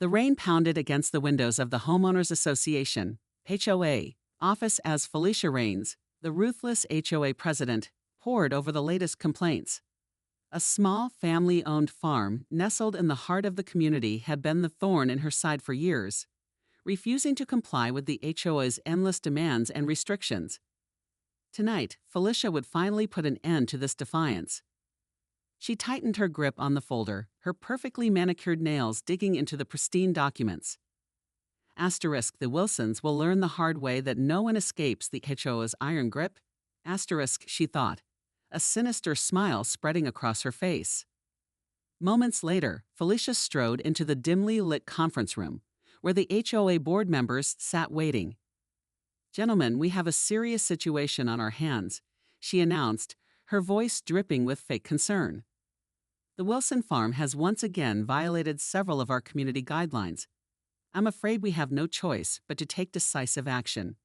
The rain pounded against the windows of the Homeowners Association, HOA, office as Felicia Rains, the ruthless HOA president, pored over the latest complaints. A small, family-owned farm nestled in the heart of the community had been the thorn in her side for years, refusing to comply with the HOA's endless demands and restrictions. Tonight, Felicia would finally put an end to this defiance. She tightened her grip on the folder, her perfectly manicured nails digging into the pristine documents. Asterisk, the Wilsons will learn the hard way that no one escapes the HOA's iron grip. Asterisk, she thought, a sinister smile spreading across her face. Moments later, Felicia strode into the dimly lit conference room, where the HOA board members sat waiting. "Gentlemen, we have a serious situation on our hands," she announced, her voice dripping with fake concern. "The Wilson farm has once again violated several of our community guidelines. I'm afraid we have no choice but to take decisive action."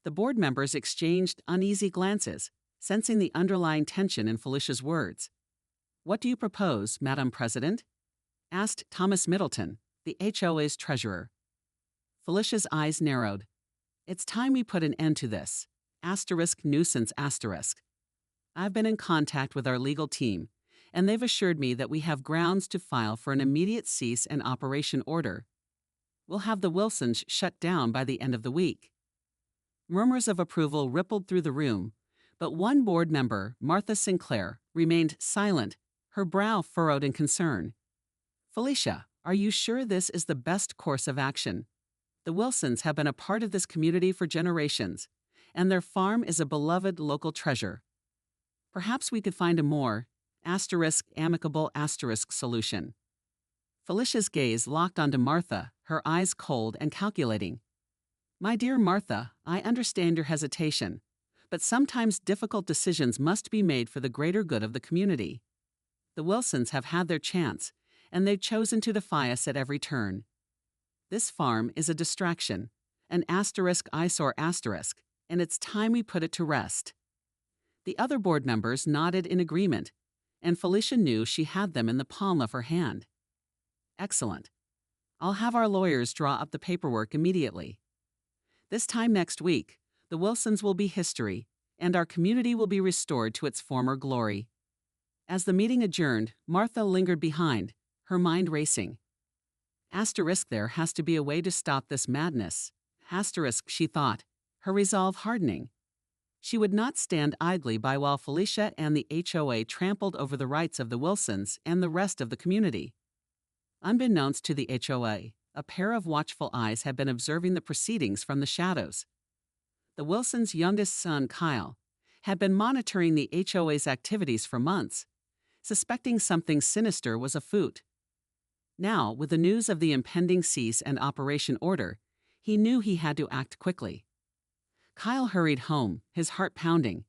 The board members exchanged uneasy glances, sensing the underlying tension in Felicia's words. "What do you propose, Madam President?" asked Thomas Middleton, the HOA's treasurer. Felicia's eyes narrowed. "It's time we put an end to this. Asterisk nuisance asterisk. I've been in contact with our legal team, and they've assured me that we have grounds to file for an immediate cease and operation order. We'll have the Wilsons shut down by the end of the week." Murmurs of approval rippled through the room, but one board member, Martha Sinclair, remained silent, her brow furrowed in concern. "Felicia, are you sure this is the best course of action? The Wilsons have been a part of this community for generations, and their farm is a beloved local treasure. Perhaps we could find a more amicable solution." Felicia's gaze locked onto Martha, her eyes cold and calculating. "My dear Martha, I understand your hesitation, but sometimes difficult decisions must be made for the greater good of the community. The Wilsons have had their chance, and they've chosen to defy us at every turn. This farm is a distraction, an eyesore asterisk, and it's time we put it to rest." The other board members nodded in agreement, and Felicia knew she had them in the palm of her hand. "Excellent. I'll have our lawyers draw up the paperwork immediately. This time next week, the Wilsons will be history, and our community will be restored to its former glory." As the meeting adjourned, Martha lingered behind, her mind racing. Asterisk, there has to be a way to stop this madness. Asterisk, she thought, her resolve hardening. She would not stand idly by while Felicia and the HOA trampled over the rights of the Wilsons and the rest of the community. Unbeknownst to the HOA, a pair of watchful eyes had been observing the proceedings from the shadows. The Wilsons' youngest son, Kyle, had been monitoring the HOA's activities for months, suspecting something sinister was afoot. Now, with the news of the impending cease and operation order, he knew he had to act quickly. Kyle hurried home, his heart pounding.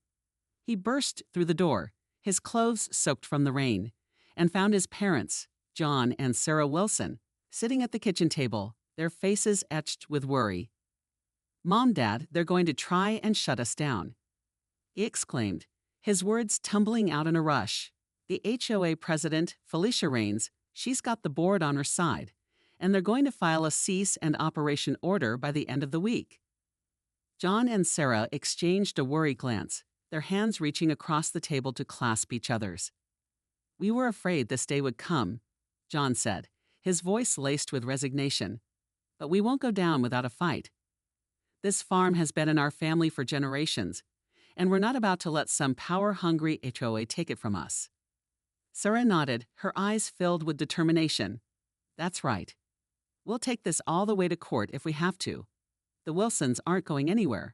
He burst through the door, his clothes soaked from the rain, and found his parents, John and Sarah Wilson, sitting at the kitchen table, their faces etched with worry. "Mom, Dad, they're going to try and shut us down," he exclaimed, his words tumbling out in a rush. "The HOA president, Felicia Rains, she's got the board on her side, and they're going to file a cease and operation order by the end of the week." John and Sarah exchanged a worried glance, their hands reaching across the table to clasp each other's. "We were afraid this day would come," John said, his voice laced with resignation. "But we won't go down without a fight. This farm has been in our family for generations, and we're not about to let some power-hungry HOA take it from us." Sarah nodded, her eyes filled with determination. "That's right. We'll take this all the way to court if we have to. The Wilsons aren't going anywhere."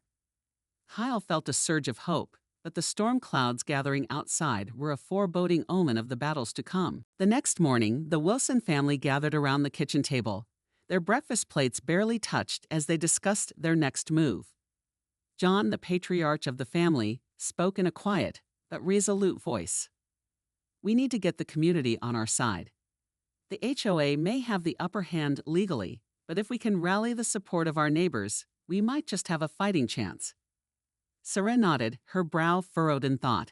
Kyle felt a surge of hope, but the storm clouds gathering outside were a foreboding omen of the battles to come. The next morning, the Wilson family gathered around the kitchen table, their breakfast plates barely touched as they discussed their next move. John, the patriarch of the family, spoke in a quiet but resolute voice. "We need to get the community on our side. The HOA may have the upper hand legally, but if we can rally the support of our neighbors, we might just have a fighting chance." Sarah nodded, her brow furrowed in thought.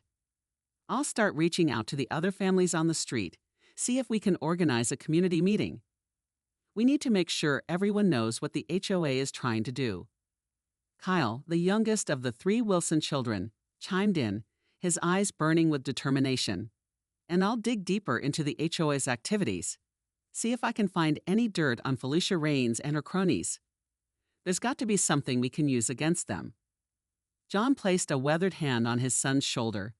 "I'll start reaching out to the other families on the street, see if we can organize a community meeting. We need to make sure everyone knows what the HOA is trying to do. Kyle, the youngest of the 3 Wilson children, chimed in, his eyes burning with determination. And I'll dig deeper into the HOA's activities. See if I can find any dirt on Felicia Raines and her cronies. There's got to be something we can use against them. John placed a weathered hand on his son's shoulder.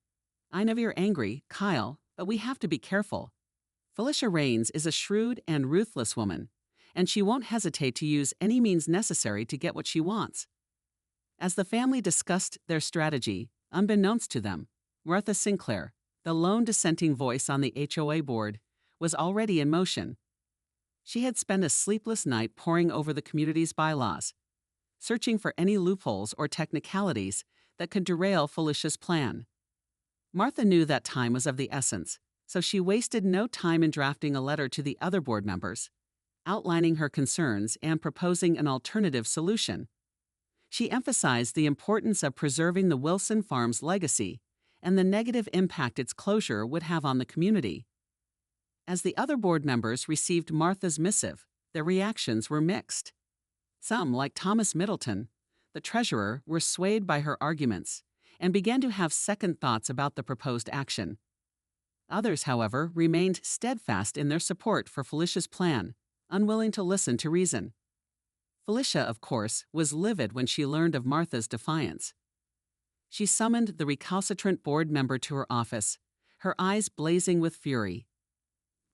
I know you're angry, Kyle, but we have to be careful. Felicia Raines is a shrewd and ruthless woman, and she won't hesitate to use any means necessary to get what she wants. As the family discussed their strategy, unbeknownst to them, Martha Sinclair, the lone dissenting voice on the HOA board, was already in motion. She had spent a sleepless night poring over the community's bylaws, searching for any loopholes or technicalities that could derail Felicia's plan. Martha knew that time was of the essence, so she wasted no time in drafting a letter to the other board members, outlining her concerns and proposing an alternative solution. She emphasized the importance of preserving the Wilson farm's legacy and the negative impact its closure would have on the community. As the other board members received Martha's missive, their reactions were mixed. Some, like Thomas Middleton, the treasurer, were swayed by her arguments and began to have second thoughts about the proposed action. Others, however, remained steadfast in their support for Felicia's plan, unwilling to listen to reason. Felicia, of course, was livid when she learned of Martha's defiance. She summoned the recalcitrant board member to her office, her eyes blazing with fury.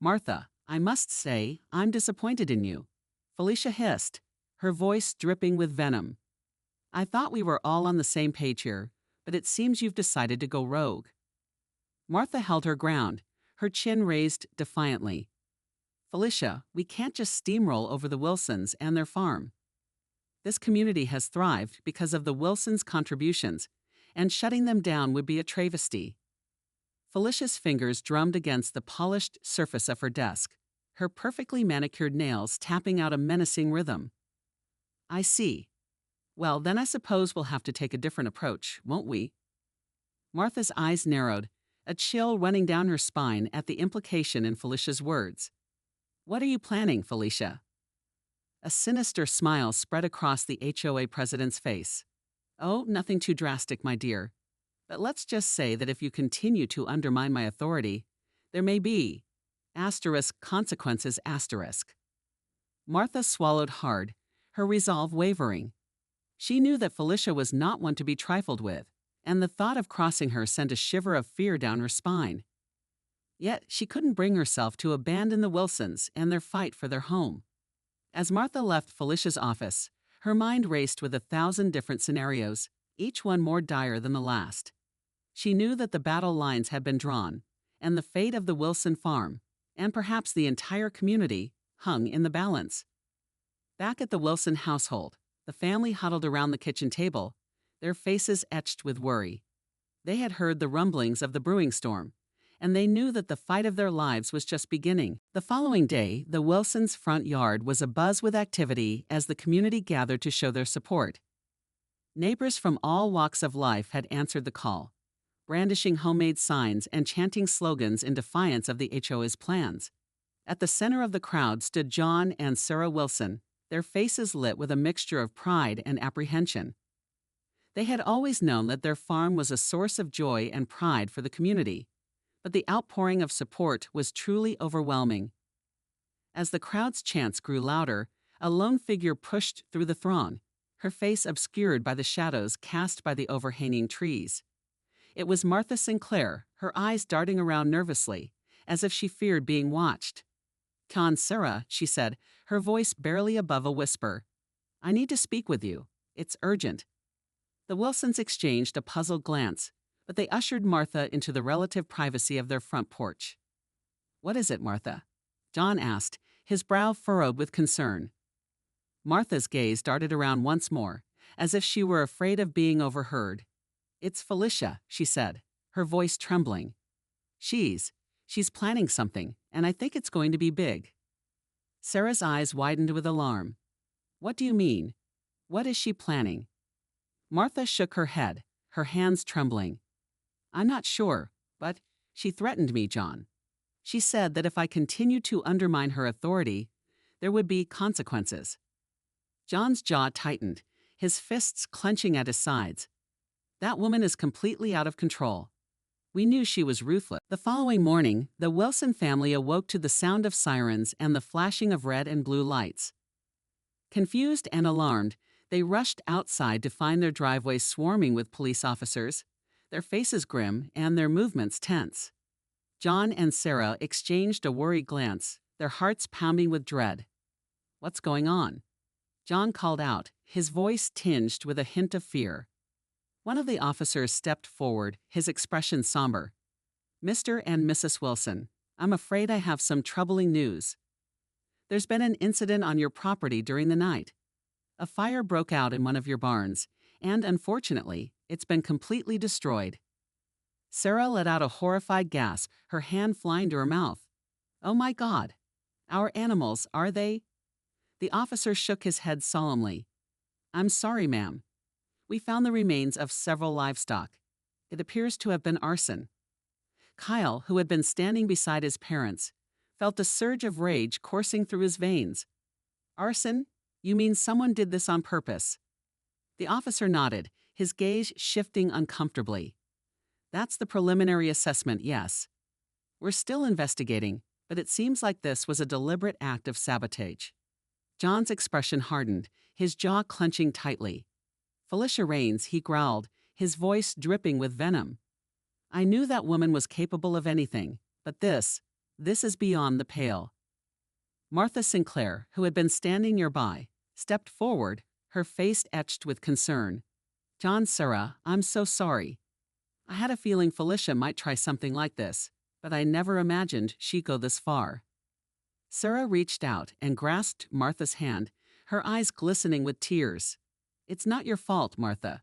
Martha, I must say, I'm disappointed in you, Felicia hissed, her voice dripping with venom. I thought we were all on the same page here, but it seems you've decided to go rogue. Martha held her ground, her chin raised defiantly. Felicia, we can't just steamroll over the Wilsons and their farm. This community has thrived because of the Wilsons' contributions, and shutting them down would be a travesty. Felicia's fingers drummed against the polished surface of her desk, her perfectly manicured nails tapping out a menacing rhythm. I see. Well, then I suppose we'll have to take a different approach, won't we? Martha's eyes narrowed, a chill running down her spine at the implication in Felicia's words. What are you planning, Felicia? A sinister smile spread across the HOA president's face. Oh, nothing too drastic, my dear. But let's just say that if you continue to undermine my authority, there may be consequences. Martha swallowed hard, her resolve wavering. She knew that Felicia was not one to be trifled with, and the thought of crossing her sent a shiver of fear down her spine. Yet she couldn't bring herself to abandon the Wilsons and their fight for their home. As Martha left Felicia's office, her mind raced with 1,000 different scenarios, each one more dire than the last. She knew that the battle lines had been drawn, and the fate of the Wilson farm, and perhaps the entire community, hung in the balance. Back at the Wilson household, the family huddled around the kitchen table, their faces etched with worry. They had heard the rumblings of the brewing storm, and they knew that the fight of their lives was just beginning. The following day, the Wilsons' front yard was abuzz with activity as the community gathered to show their support. Neighbors from all walks of life had answered the call, brandishing homemade signs and chanting slogans in defiance of the HOA's plans. At the center of the crowd stood John and Sarah Wilson, their faces lit with a mixture of pride and apprehension. They had always known that their farm was a source of joy and pride for the community, but the outpouring of support was truly overwhelming. As the crowd's chants grew louder, a lone figure pushed through the throng, her face obscured by the shadows cast by the overhanging trees. It was Martha Sinclair, her eyes darting around nervously, as if she feared being watched. "Con Sarah," she said, her voice barely above a whisper. "I need to speak with you. It's urgent." The Wilsons exchanged a puzzled glance, but they ushered Martha into the relative privacy of their front porch. "What is it, Martha?" John asked, his brow furrowed with concern. Martha's gaze darted around once more, as if she were afraid of being overheard. "It's Felicia," she said, her voice trembling. She's planning something, and I think it's going to be big." Sarah's eyes widened with alarm. "What do you mean? What is she planning?" Martha shook her head, her hands trembling. "I'm not sure, but she threatened me, John. She said that if I continued to undermine her authority, There would be consequences. John's jaw tightened, his fists clenching at his sides. That woman is completely out of control. We knew she was ruthless. The following morning, the Wilson family awoke to the sound of sirens and the flashing of red and blue lights. Confused and alarmed, they rushed outside to find their driveway swarming with police officers, their faces grim and their movements tense. John and Sarah exchanged a worried glance, their hearts pounding with dread. "What's going on?" John called out, his voice tinged with a hint of fear. One of the officers stepped forward, his expression somber. "Mr. and Mrs. Wilson, I'm afraid I have some troubling news. There's been an incident on your property during the night. A fire broke out in one of your barns, and unfortunately, it's been completely destroyed." Sarah let out a horrified gasp, her hand flying to her mouth. "Oh my God! Our animals, are they?" The officer shook his head solemnly. "I'm sorry, ma'am. We found the remains of several livestock. It appears to have been arson." Kyle, who had been standing beside his parents, felt a surge of rage coursing through his veins. "Arson? You mean someone did this on purpose?" The officer nodded, his gaze shifting uncomfortably. "That's the preliminary assessment, yes. We're still investigating, but it seems like this was a deliberate act of sabotage." John's expression hardened, his jaw clenching tightly. "Felicia Raines," he growled, his voice dripping with venom. "I knew that woman was capable of anything, but this is beyond the pale." Martha Sinclair, who had been standing nearby, stepped forward, her face etched with concern. "John, Sarah, I'm so sorry. I had a feeling Felicia might try something like this, but I never imagined she'd go this far." Sarah reached out and grasped Martha's hand, her eyes glistening with tears. "It's not your fault, Martha.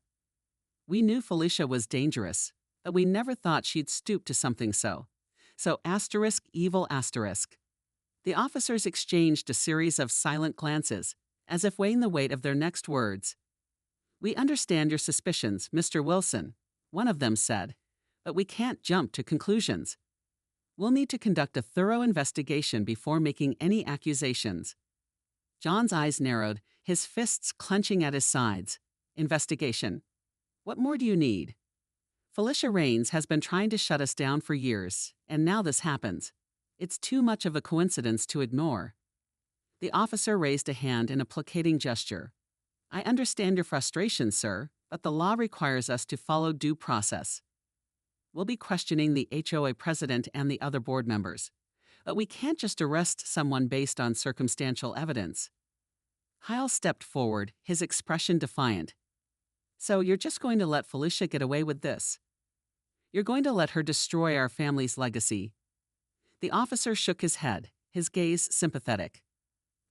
We knew Felicia was dangerous, but we never thought she'd stoop to something so. So evil asterisk." The officers exchanged a series of silent glances, as if weighing the weight of their next words. "We understand your suspicions, Mr. Wilson," one of them said, "but we can't jump to conclusions. We'll need to conduct a thorough investigation before making any accusations." John's eyes narrowed, his fists clenching at his sides. "Investigation? What more do you need? Felicia Raines has been trying to shut us down for years, and now this happens. It's too much of a coincidence to ignore." The officer raised a hand in a placating gesture. "I understand your frustration, sir, but the law requires us to follow due process. We'll be questioning the HOA president and the other board members, but we can't just arrest someone based on circumstantial evidence." Kyle stepped forward, his expression defiant. "So you're just going to let Felicia get away with this? You're going to let her destroy our family's legacy?" The officer shook his head, his gaze sympathetic.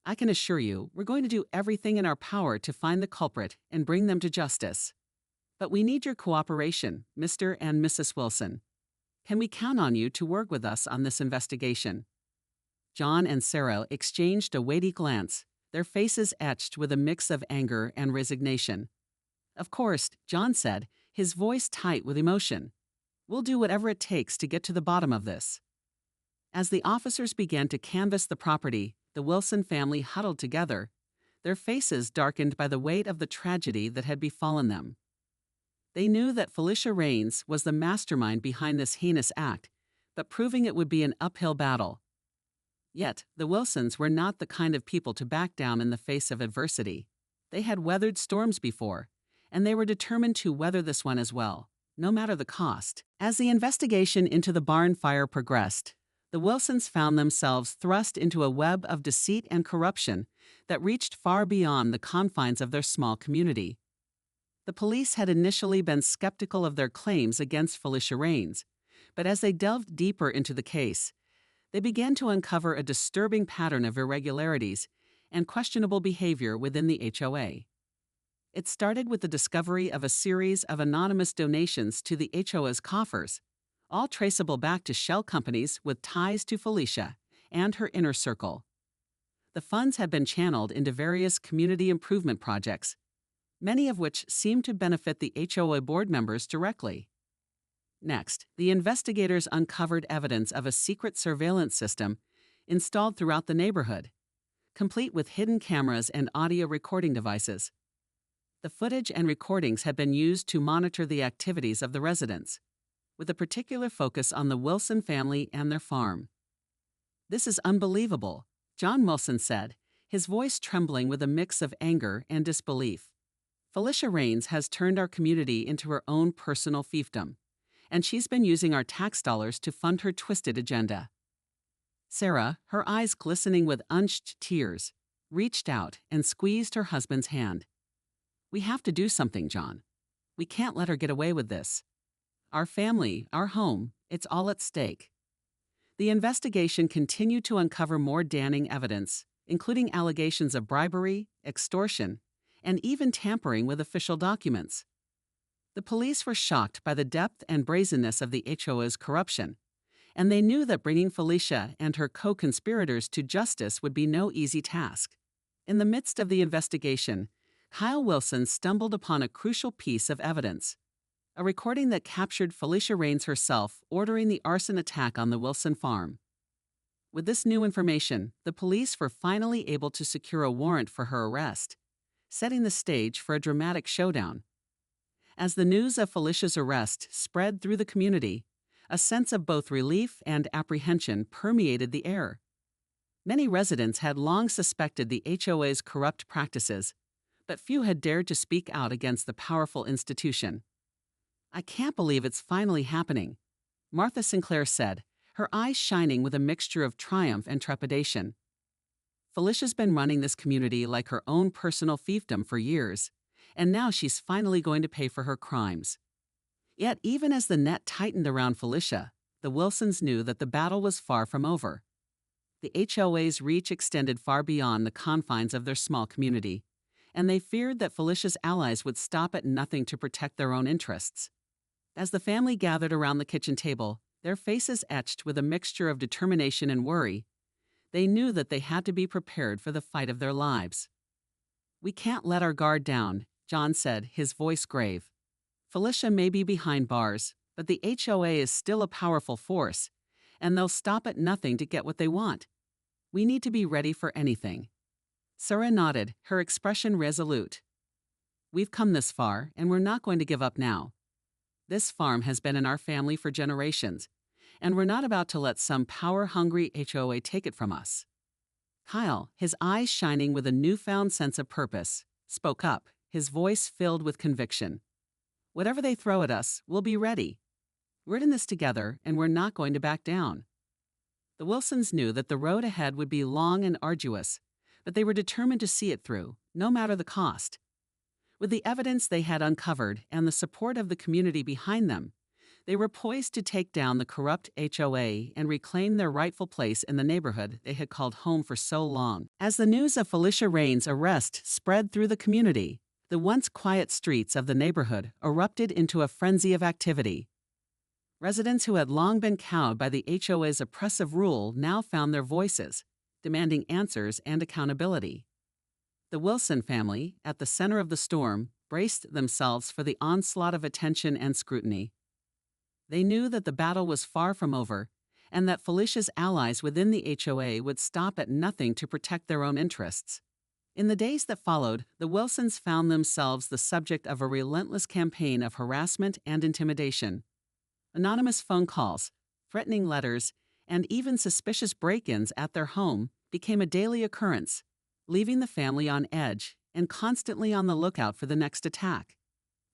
"I can assure you, we're going to do everything in our power to find the culprit and bring them to justice. But we need your cooperation, Mr. and Mrs. Wilson. Can we count on you to work with us on this investigation?" John and Sarah exchanged a weighty glance, their faces etched with a mix of anger and resignation. "Of course," John said, his voice tight with emotion. "We'll do whatever it takes to get to the bottom of this." As the officers began to canvass the property, the Wilson family huddled together, their faces darkened by the weight of the tragedy that had befallen them. They knew that Felicia Raines was the mastermind behind this heinous act, but proving it would be an uphill battle. Yet, the Wilsons were not the kind of people to back down in the face of adversity. They had weathered storms before, and they were determined to weather this one as well, no matter the cost. As the investigation into the barn fire progressed, the Wilsons found themselves thrust into a web of deceit and corruption that reached far beyond the confines of their small community. The police had initially been skeptical of their claims against Felicia Raines, but as they delved deeper into the case, they began to uncover a disturbing pattern of irregularities and questionable behavior within the HOA. It started with the discovery of a series of anonymous donations to the HOA's coffers, all traceable back to shell companies with ties to Felicia and her inner circle. The funds had been channeled into various community improvement projects, many of which seemed to benefit the HOA board members directly. Next, the investigators uncovered evidence of a secret surveillance system installed throughout the neighborhood, complete with hidden cameras and audio recording devices. The footage and recordings had been used to monitor the activities of the residents, with a particular focus on the Wilson family and their farm. "This is unbelievable," John Wilson said, his voice trembling with a mix of anger and disbelief. "Felicia Raines has turned our community into her own personal fiefdom, and she's been using our tax dollars to fund her twisted agenda." Sarah, her eyes glistening with unshed tears, reached out and squeezed her husband's hand. "We have to do something, John. We can't let her get away with this. Our family, our home, it's all at stake." The investigation continued to uncover more damning evidence, including allegations of bribery, extortion, and even tampering with official documents. The police were shocked by the depth and brazenness of the HOA's corruption, and they knew that bringing Felicia and her co-conspirators to justice would be no easy task. In the midst of the investigation, Kyle Wilson stumbled upon a crucial piece of evidence, a recording that captured Felicia Raines herself ordering the arson attack on the Wilson farm. With this new information, the police were finally able to secure a warrant for her arrest, setting the stage for a dramatic showdown. As the news of Felicia's arrest spread through the community, a sense of both relief and apprehension permeated the air. Many residents had long suspected the HOA's corrupt practices, but few had dared to speak out against the powerful institution. "I can't believe it's finally happening," Martha Sinclair said, her eyes shining with a mixture of triumph and trepidation. "Felicia's been running this community like her own personal fiefdom for years, and now she's finally going to pay for her crimes." Yet even as the net tightened around Felicia, the Wilsons knew that the battle was far from over. The HOA's reach extended far beyond the confines of their small community, and they feared that Felicia's allies would stop at nothing to protect their own interests. As the family gathered around the kitchen table, their faces etched with a mixture of determination and worry, they knew that they had to be prepared for the fight of their lives. "We can't let our guard down," John said, his voice grave. "Felicia may be behind bars, but the HOA is still a powerful force, and they'll stop at nothing to get what they want. We need to be ready for anything." Sarah nodded, her expression resolute. "We've come this far, and we're not going to give up now. This farm has been in our family for generations, and we're not about to let some power-hungry HOA take it from us." Kyle, his eyes shining with a newfound sense of purpose, spoke up, his voice filled with conviction. "Whatever they throw at us, we'll be ready. We're in this together, and we're not going to back down." The Wilsons knew that the road ahead would be long and arduous, but they were determined to see it through, no matter the cost. With the evidence they had uncovered and the support of the community behind them, they were poised to take down the corrupt HOA and reclaim their rightful place in the neighborhood they had called home for so long. As the news of Felicia Raines' arrest spread through the community, the once quiet streets of the neighborhood erupted into a frenzy of activity. Residents who had long been cowed by the HOA's oppressive rule now found their voices, demanding answers and accountability. The Wilson family, at the center of the storm, braced themselves for the onslaught of attention and scrutiny. They knew that the battle was far from over, and that Felicia's allies within the HOA would stop at nothing to protect their own interests. In the days that followed, the Wilsons found themselves the subject of a relentless campaign of harassment and intimidation. Anonymous phone calls, threatening letters, and even suspicious break-ins at their home became a daily occurrence, leaving the family on edge and constantly on the lookout for the next attack.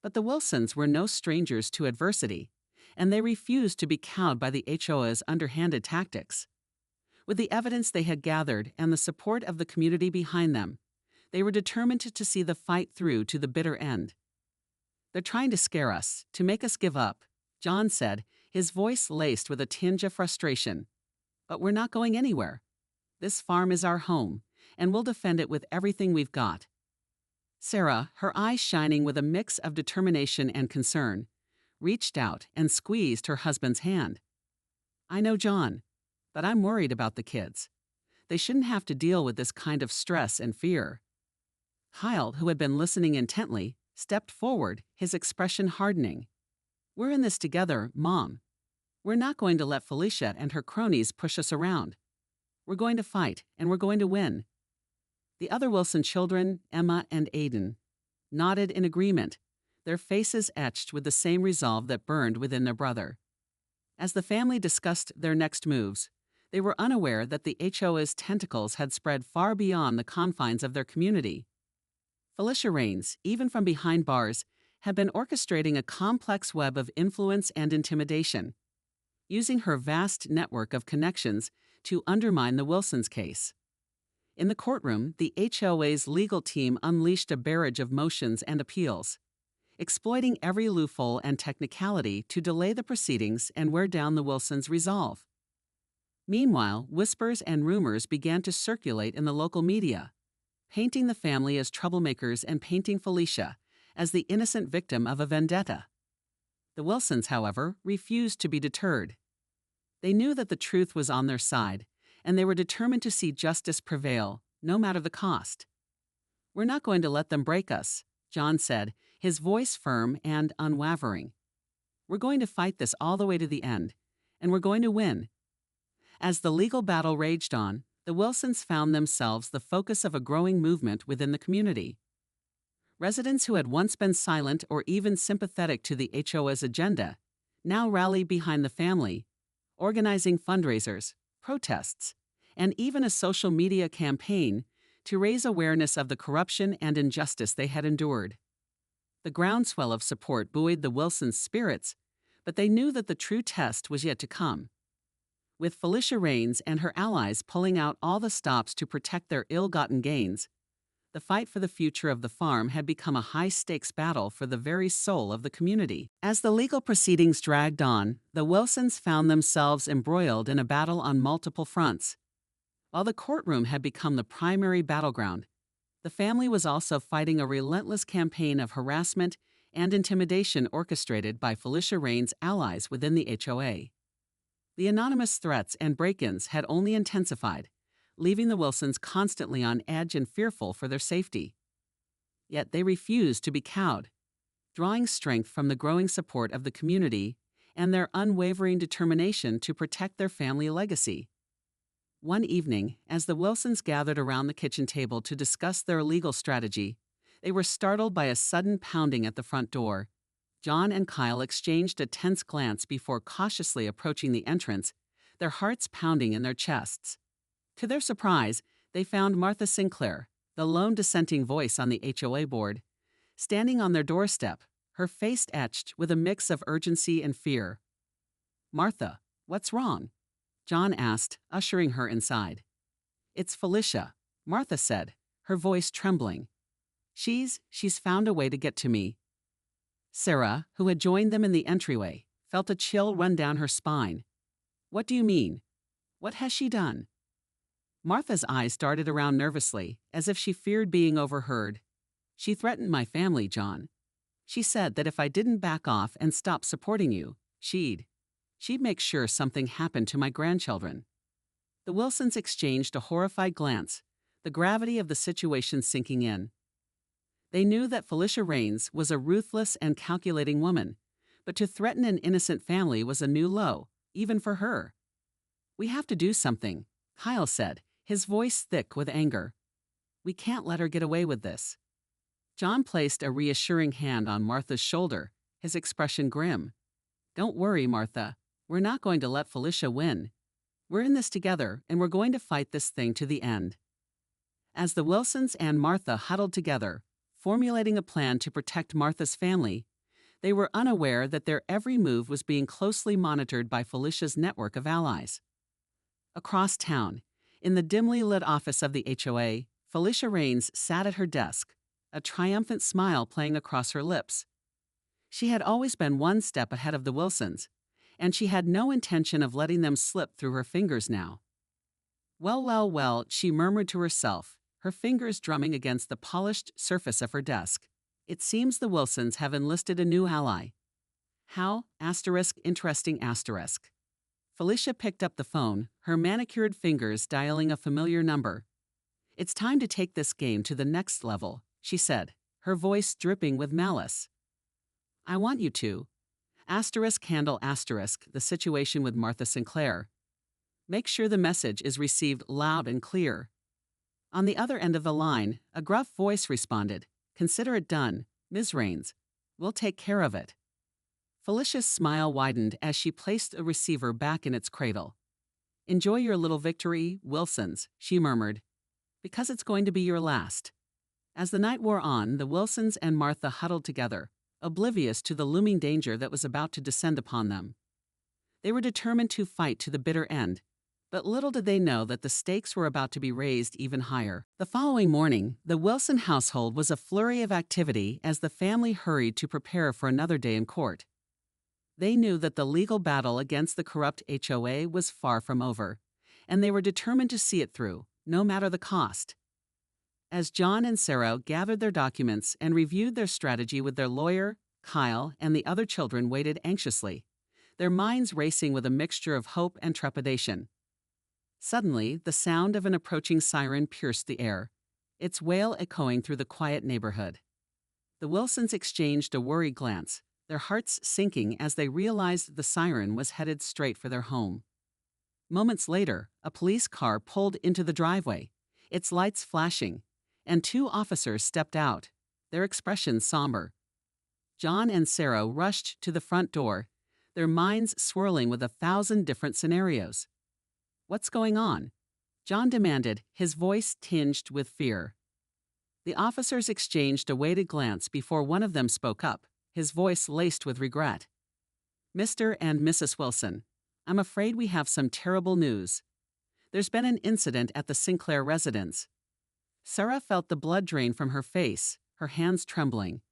But the Wilsons were no strangers to adversity, and they refused to be cowed by the HOA's underhanded tactics. With the evidence they had gathered and the support of the community behind them, they were determined to see the fight through to the bitter end. "They're trying to scare us, to make us give up," John said, his voice laced with a tinge of frustration. "But we're not going anywhere. This farm is our home, and we'll defend it with everything we've got." Sarah, her eyes shining with a mix of determination and concern, reached out and squeezed her husband's hand. "I know John, but I'm worried about the kids. They shouldn't have to deal with this kind of stress and fear." Kyle, who had been listening intently, stepped forward, his expression hardening. "We're in this together, Mom. We're not going to let Felicia and her cronies push us around. We're going to fight, and we're going to win. The other Wilson children, Emma and Aiden, nodded in agreement, their faces etched with the same resolve that burned within their brother. As the family discussed their next moves, they were unaware that the HOA's tentacles had spread far beyond the confines of their community. Felicia Raines, even from behind bars, had been orchestrating a complex web of influence and intimidation, using her vast network of connections to undermine the Wilsons' case. In the courtroom, the HOA's legal team unleashed a barrage of motions and appeals, exploiting every loophole and technicality to delay the proceedings and wear down the Wilsons' resolve. Meanwhile, whispers and rumors began to circulate in the local media, painting the family as troublemakers and painting Felicia as the innocent victim of a vendetta. The Wilsons, however, refused to be deterred. They knew that the truth was on their side, and they were determined to see justice prevail, no matter the cost. "We're not going to let them break us," John said, his voice firm and unwavering. "We're going to fight this all the way to the end, and we're going to win." As the legal battle raged on, the Wilsons found themselves the focus of a growing movement within the community. Residents who had once been silent or even sympathetic to the HOA's agenda now rallied behind the family, organizing fundraisers, protests, and even a social media campaign to raise awareness of the corruption and injustice they had endured. The groundswell of support buoyed the Wilsons' spirits, but they knew that the true test was yet to come. With Felicia Raines and her allies pulling out all the stops to protect their ill-gotten gains, the fight for the future of the farm had become a high-stakes battle for the very soul of the community. As the legal proceedings dragged on, the Wilsons found themselves embroiled in a battle on multiple fronts. While the courtroom had become the primary battleground, the family was also fighting a relentless campaign of harassment and intimidation orchestrated by Felicia Raines' allies within the HOA. The anonymous threats and break-ins had only intensified, leaving the Wilsons constantly on edge and fearful for their safety. Yet they refused to be cowed, drawing strength from the growing support of the community and their unwavering determination to protect their family legacy. One evening, as the Wilsons gathered around the kitchen table to discuss their legal strategy, they were startled by a sudden pounding at the front door. John and Kyle exchanged a tense glance before cautiously approaching the entrance, their hearts pounding in their chests. To their surprise, they found Martha Sinclair, the lone dissenting voice on the HOA board, standing on their doorstep, her face etched with a mix of urgency and fear. "Martha, what's wrong?" John asked, ushering her inside. "It's Felicia," Martha said, her voice trembling. She's found a way to get to me." Sarah, who had joined them in the entryway, felt a chill run down her spine. "What do you mean? What has she done?" Martha's eyes darted around nervously, as if she feared being overheard. "She threatened my family, John. She said that if I didn't back off and stop supporting you, she'd make sure something happened to my grandchildren." The Wilsons exchanged a horrified glance, the gravity of the situation sinking in. They knew that Felicia Raines was a ruthless and calculating woman, but to threaten an innocent family was a new low, even for her. "We have to do something," Kyle said, his voice thick with anger. "We can't let her get away with this." John placed a reassuring hand on Martha's shoulder, his expression grim. "Don't worry, Martha. We're not going to let Felicia win. We're in this together, and we're going to fight this thing to the end." As the Wilsons and Martha huddled together, formulating a plan to protect Martha's family, they were unaware that their every move was being closely monitored by Felicia's network of allies. Across town, in the dimly lit office of the HOA, Felicia Raines sat at her desk, a triumphant smile playing across her lips. She had always been one step ahead of the Wilsons, and she had no intention of letting them slip through her fingers now. Well, she murmured to herself, her fingers drumming against the polished surface of her desk. "It seems the Wilsons have enlisted a new ally." "How? Interesting asterisk." Felicia picked up the phone, her manicured fingers dialing a familiar number. "It's time to take this game to the next level," she said, her voice dripping with malice. "I want you to. Handle the situation with Martha Sinclair. Make sure the message is received loud and clear. On the other end of the line, a gruff voice responded, "Consider it done, Ms. Rains. We'll take care of it." Felicia's smile widened as she placed the receiver back in its cradle. "Enjoy your little victory, Wilsons," she murmured, "because it's going to be your last." As the night wore on, the Wilsons and Martha huddled together, oblivious to the looming danger that was about to descend upon them. They were determined to fight to the bitter end, but little did they know that the stakes were about to be raised even higher. The following morning, the Wilson household was a flurry of activity as the family hurried to prepare for another day in court. They knew that the legal battle against the corrupt HOA was far from over, and they were determined to see it through, no matter the cost. As John and Sarah gathered their documents and reviewed their strategy with their lawyer, Kyle, and the other children waited anxiously, their minds racing with a mixture of hope and trepidation. Suddenly, the sound of an approaching siren pierced the air, its wail echoing through the quiet neighborhood. The Wilsons exchanged a worried glance, their hearts sinking as they realized the siren was headed straight for their home. Moments later, a police car pulled into the driveway, its lights flashing, and 2 officers stepped out, their expressions somber. John and Sarah rushed to the front door, their minds swirling with 1,000 different scenarios. "What's going on?" John demanded, his voice tinged with fear. The officers exchanged a weighted glance before one of them spoke up, his voice laced with regret. "Mr. and Mrs. Wilson, I'm afraid we have some terrible news. There's been an incident at the Sinclair residence." Sarah felt the blood drain from her face, her hands trembling.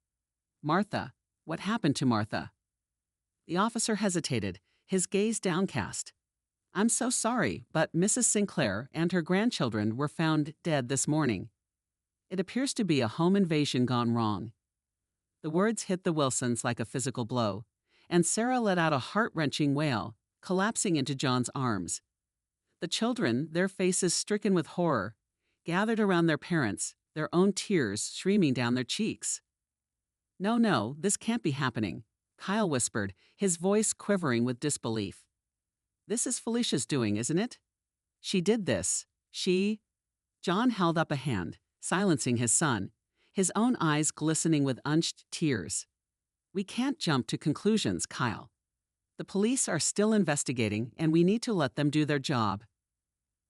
"Martha, what happened to Martha?" The officer hesitated, his gaze downcast. "I'm so sorry, but Mrs. Sinclair and her grandchildren were found dead this morning. It appears to be a home invasion gone wrong." The words hit the Wilsons like a physical blow, and Sarah let out a heart-wrenching wail, collapsing into John's arms. The children, their faces stricken with horror, gathered around their parents, their own tears streaming down their cheeks. No, this can't be happening," Kyle whispered, his voice quivering with disbelief. "This is Felicia's doing, isn't it? She did this. John held up a hand, silencing his son, his own eyes glistening with unshed tears. "We can't jump to conclusions, Kyle. The police are still investigating, and we need to let them do their job."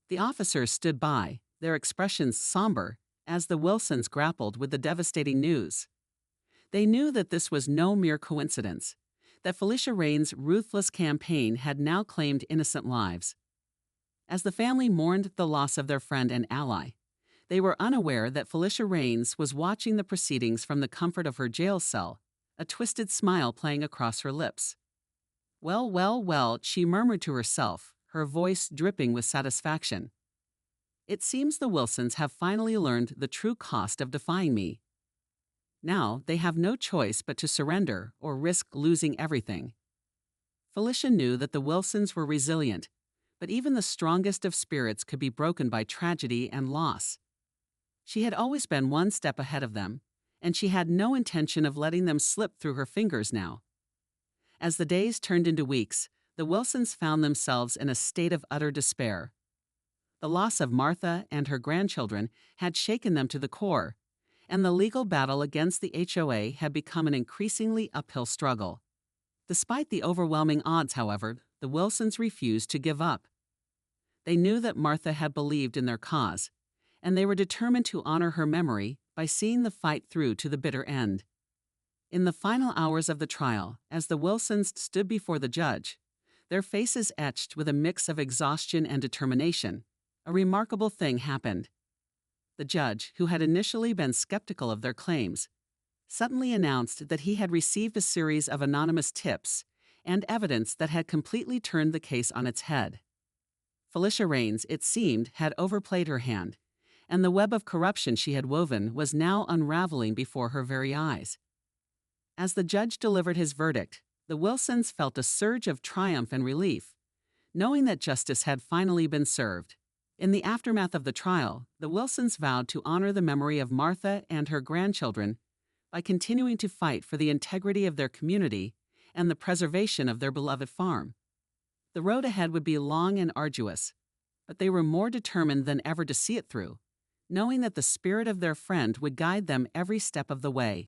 The officers stood by, their expressions somber, as the Wilsons grappled with the devastating news. They knew that this was no mere coincidence, that Felicia Rains' ruthless campaign had now claimed innocent lives. As the family mourned the loss of their friend and ally, they were unaware that Felicia Rains was watching the proceedings from the comfort of her jail cell, a twisted smile playing across her lips. Well, she murmured to herself, her voice dripping with satisfaction. "It seems the Wilsons have finally learned the true cost of defying me. Now they have no choice but to surrender or risk losing everything." Felicia knew that the Wilsons were resilient, but even the strongest of spirits could be broken by tragedy and loss. She had always been one step ahead of them, and she had no intention of letting them slip through her fingers now. As the days turned into weeks, the Wilsons found themselves in a state of utter despair. The loss of Martha and her grandchildren had shaken them to the core, and the legal battle against the HOA had become an increasingly uphill struggle. Despite the overwhelming odds, however, the Wilsons refused to give up. They knew that Martha had believed in their cause, and they were determined to honor her memory by seeing the fight through to the bitter end. In the final hours of the trial, as the Wilsons stood before the judge, their faces etched with a mix of exhaustion and determination, a remarkable thing happened. The judge, who had initially been skeptical of their claims, suddenly announced that he had received a series of anonymous tips and evidence that had completely turned the case on its head. Felicia Rains, it seemed, had overplayed her hand, and the web of corruption she had woven was now unraveling before her very eyes. As the judge delivered his verdict, the Wilsons felt a surge of triumph and relief, knowing that justice had finally been served. In the aftermath of the trial, the Wilsons vowed to honor the memory of Martha and her grandchildren by continuing to fight for the integrity of their community and the preservation of their beloved farm. The road ahead would be long and arduous, but they were more determined than ever to see it through, knowing that the spirit of their friend would guide them every step of the way.